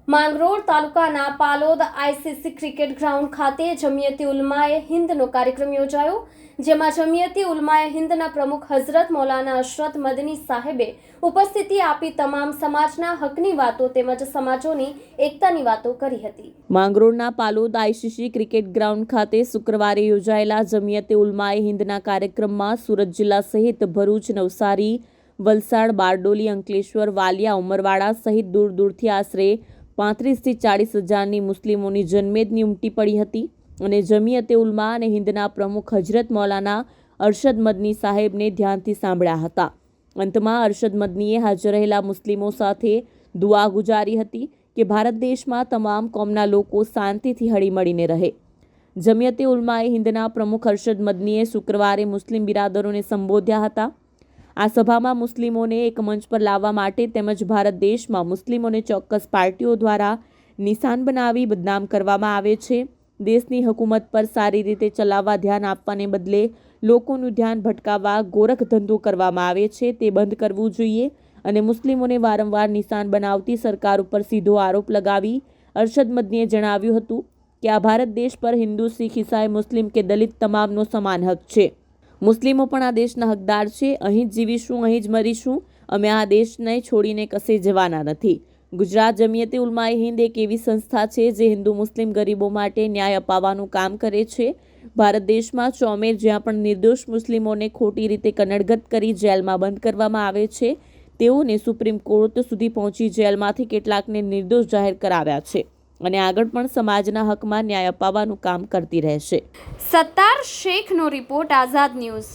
માંગરોળ તાલુકાના Palod ICC cricket ground ખાતે જમિયતે ઉલમાએ હિન્દનો કાર્યક્રમ યોજાયો, જેમાં જમિયતે ઉલમાએ હિન્દના પ્રમુખ હઝરત મૌલાના અશરફ મદની સાહેબે ઉપસ્થિતિ આપી તમામ સમાજના હકની વાતો તેમજ સમાજોની એકતાની વાતો કરી હતી। માંગરોળના પાલોદ આઈસીસી ક્રિકેટ ગ્રાઉન્ડ ખાતે શુક્રવારે યોજાયેલા જમિયતે ઉલમાએ હિન્દના કાર્યક્રમમાં સુરત જિલ્લા સહિત ભરૂચ, નવસારી, વલસાડ, બારડોલી, અંકલેશ્વર, વાલિયા, ઉમરવાડા સહિત દૂર દૂરથી આશરે 35 થી 40 હજારની મુસ્લિમોની જનમેદની ઉમટી પડી હતી અને જમિયતે ઉલમા અને હિન્દના પ્રમુખ હઝરત મૌલાના અરશદ મદની સાહેબને ધ્યાનથી સાંભળ્યા હતા। અંતમાં અરશદ મદનીએ હાજર રહેલા મુસ્લિમો સાથે દુઆ ગુજારી હતી કે ભારત દેશમાં તમામ કોમના લોકો શાંતિથી હળીમળીને રહે। જમિયતે ઉલમાએ હિન્દના પ્રમુખ અરશદ મદનીએ શુક્રવારે મુસ્લિમ બિરાદરોને સંબોધ્યા હતા। આ સભામાં મુસ્લિમોને એક મંચ પર લાવવા માટે તેમજ ભારત દેશમાં મુસ્લિમોને ચોક્કસ પાર્ટીઓ દ્વારા નિશાન બનાવી બદનામ કરવામાં આવે છે, દેશની હુકુમત પર સારી રીતે ચલાવવા ધ્યાન આપવાને બદલે લોકોનું ધ્યાન ભટકાવવા ગોરખ ધંધો કરવામાં આવે છે, તે બંધ કરવું જોઈએ અને મુસ્લિમોને વારંવાર નિશાન બનાવતી સરકાર ઉપર સીધો આરોપ લગાવી અરશદ મદનીએ જણાવ્યું હતું કે આ ભારત દેશ પર હિન્દુ, શીખ, ઈસાઈ, મુસ્લિમ કે દલિત તમામનો સમાન હક છે। મુસ્લિમો પણ આ દેશના હકદાર છે। અહીં જ જીવીશું, અહીં જ મરીશું। અમે આ દેશને છોડીને કશે જવાના નથી। ગુજરાત જમિયતે ઉલમાએ હિન્દ એક એવી સંસ્થા છે જે હિન્દુ મુસ્લિમ ગરીબો માટે ન્યાય અપાવવાનું કામ કરે છે। ભારત દેશમાં ચોમેર જ્યાં પણ નિર્દોષ મુસ્લિમોને ખોટી રીતે કનડગત કરી જેલમાં બંધ કરવામાં આવે છે, તેઓને સુપ્રીમ કોર્ટ સુધી પહોંચી જેલમાંથી કેટલાકને નિર્દોષ જાહેર કરાવ્યા છે અને આગળ પણ સમાજના હકમાં ન્યાય અપાવવાનું કામ કરતી રહેશે। સત્તાર શેખનો રિપોર્ટ, આઝાદ ન્યૂઝ।